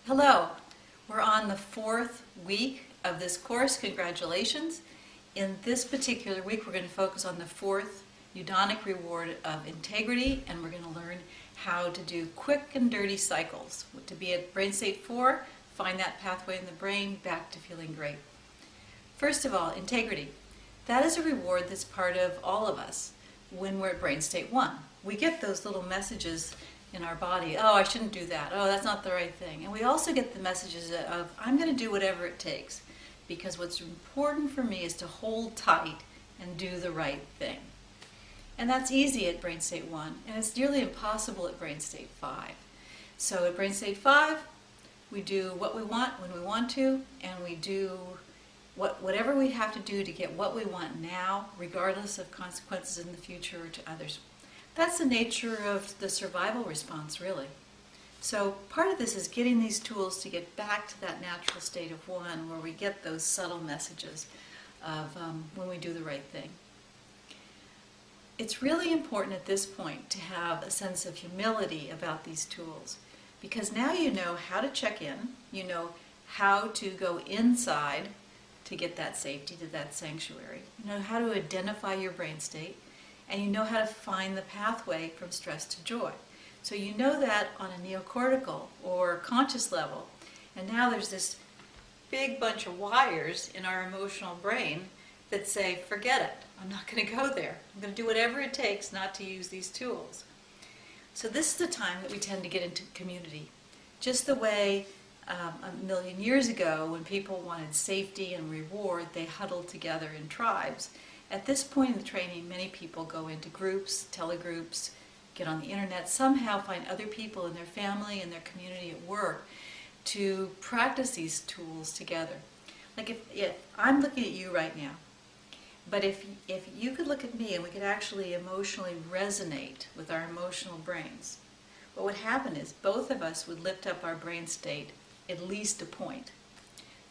Hello, we're on the fourth week of this course. Congratulations. In this particular week, we're going to focus on the fourth eudaimonia reward of integrity, and we're going to learn how to do quick and dirty cycles. To be at brain state 4, find that pathway in the brain back to feeling great. First of all, integrity. That is a reward that's part of all of us when we're at brain state 1. We get those little messages in our body, oh, I shouldn't do that, oh, that's not the right thing. And we also get the messages of, I'm going to do whatever it takes, because what's important for me is to hold tight and do the right thing. And that's easy at brain state 1, and it's nearly impossible at brain state 5. So at brain state 5, we do what we want when we want to, and we do whatever we have to do to get what we want now, regardless of consequences in the future or to others. That's the nature of the survival response, really. So part of this is getting these tools to get back to that natural state of 1 where we get those subtle messages of when we do the right thing. It's really important at this point to have a sense of humility about these tools, because now you know how to check in, you know how to go inside to get that safety, to that sanctuary, you know how to identify your brain state, and you know how to find the pathway from stress to joy. So you know that on a neocortical or conscious level, and now there's this big bunch of wires in our emotional brain that say, forget it, I'm not going to go there. I'm going to do whatever it takes not to use these tools. So this is the time that we tend to get into community. Just the way a million years ago, when people wanted safety and reward, they huddled together in tribes. At this point in the training, many people go into groups, telegroups, get on the internet, somehow find other people in their family and their community at work to practice these tools together. Like if I'm looking at you right now, but if you could look at me and we could actually emotionally resonate with our emotional brains, what would happen is both of us would lift up our brain state at least a point.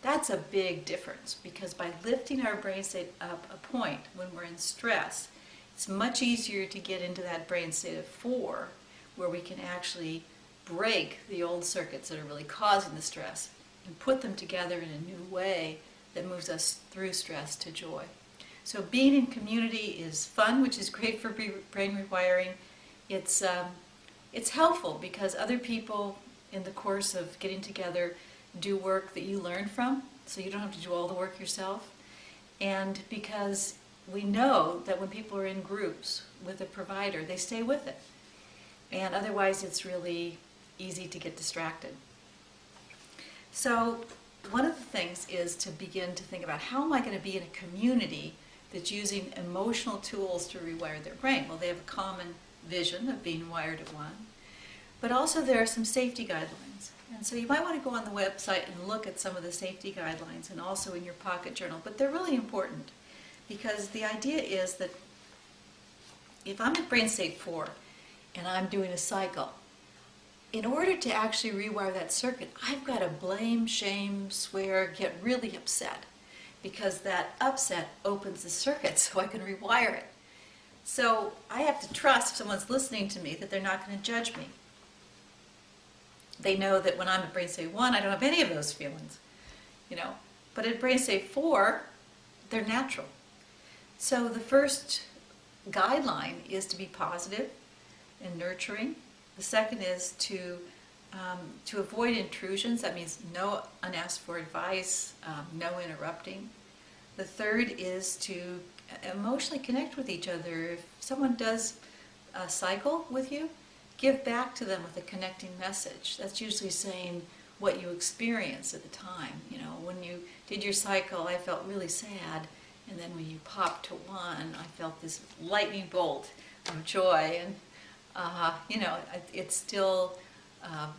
That's a big difference, because by lifting our brain state up a point when we're in stress, it's much easier to get into that brain state of 4 where we can actually break the old circuits that are really causing the stress and put them together in a new way that moves us through stress to joy. So being in community is fun, which is great for brain rewiring. It's helpful because other people in the course of getting together do work that you learn from, so you don't have to do all the work yourself. And because we know that when people are in groups with a provider, they stay with it. And otherwise it's really easy to get distracted. So one of the things is to begin to think about, how am I going to be in a community that's using emotional tools to rewire their brain? Well, they have a common vision of being wired at 1, but also there are some safety guidelines. And so you might want to go on the website and look at some of the safety guidelines, and also in your pocket journal. But they're really important, because the idea is that if I'm at brain state 4 and I'm doing a cycle, in order to actually rewire that circuit, I've got to blame, shame, swear, get really upset, because that upset opens the circuit so I can rewire it. So I have to trust, if someone's listening to me, that they're not going to judge me. They know that when I'm at brain state 1, I don't have any of those feelings, But at brain state 4, they're natural. So the first guideline is to be positive and nurturing. The second is to avoid intrusions. That means no unasked for advice, no interrupting. The third is to emotionally connect with each other. If someone does a cycle with you, give back to them with a connecting message. That's usually saying what you experienced at the time. When you did your cycle, I felt really sad, and then when you popped to 1, I felt this lightning bolt of joy, and it's still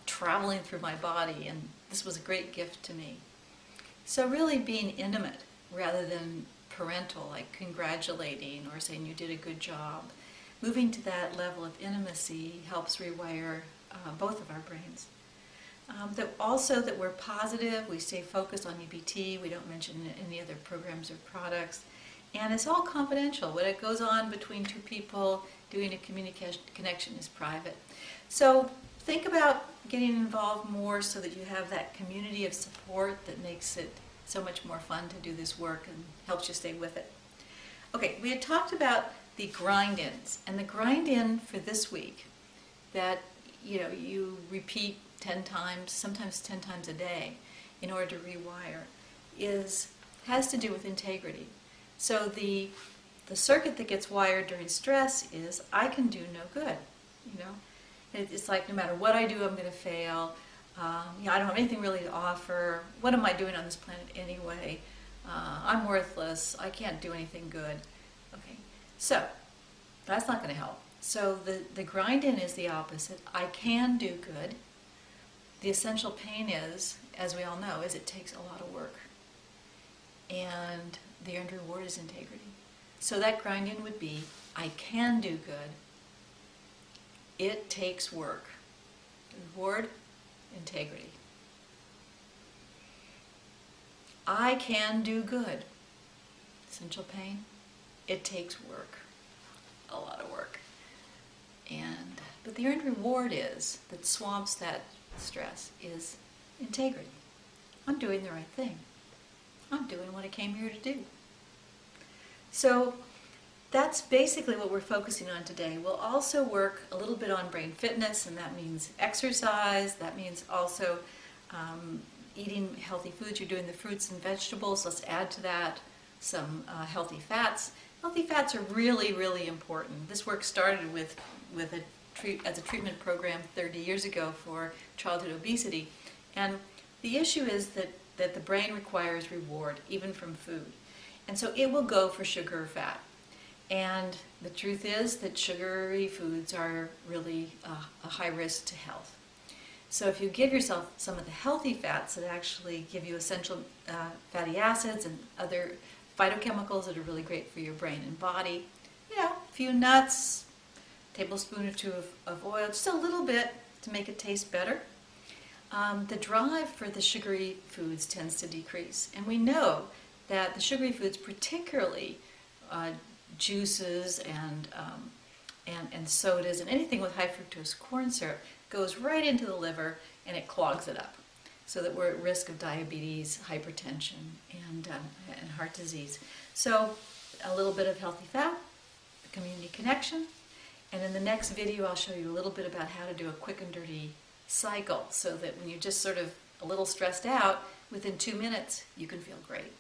traveling through my body, and this was a great gift to me. So really being intimate rather than parental, like congratulating or saying you did a good job. Moving to that level of intimacy helps rewire both of our brains. That we're positive, we stay focused on EBT, we don't mention any other programs or products, and it's all confidential. What it goes on between two people doing a communication connection is private. So think about getting involved more so that you have that community of support that makes it so much more fun to do this work and helps you stay with it. Okay, we had talked about the grind-ins, and the grind-in for this week that you repeat 10 times, sometimes 10 times a day in order to rewire has to do with integrity. So the circuit that gets wired during stress is I can do no good. It's like no matter what I do, I'm going to fail. I don't have anything really to offer. What am I doing on this planet anyway? I'm worthless. I can't do anything good. Okay, so that's not going to help. So the grind-in is the opposite. I can do good. The essential pain is, as we all know, is it takes a lot of work. And the earned reward is integrity. So that grind-in would be, I can do good. It takes work. Reward, integrity. I can do good. Essential pain, it takes work. A lot of work. But the earned reward that swamps that stress is integrity. I'm doing the right thing. I'm doing what I came here to do. So that's basically what we're focusing on today. We'll also work a little bit on brain fitness, and that means exercise. That means also eating healthy foods. You're doing the fruits and vegetables. Let's add to that some healthy fats. Healthy fats are really, really important. This work started as a treatment program 30 years ago for childhood obesity. And the issue is that the brain requires reward, even from food. And so it will go for sugar or fat. And the truth is that sugary foods are really a high risk to health. So if you give yourself some of the healthy fats that actually give you essential fatty acids and other phytochemicals that are really great for your brain and body, a few nuts, tablespoon or two of oil, just a little bit to make it taste better, the drive for the sugary foods tends to decrease. And we know that the sugary foods, particularly juices and sodas and anything with high fructose corn syrup, goes right into the liver and it clogs it up, so that we're at risk of diabetes, hypertension, and heart disease. So a little bit of healthy fat, community connection, and in the next video I'll show you a little bit about how to do a quick and dirty cycle, so that when you're just sort of a little stressed out, within 2 minutes you can feel great.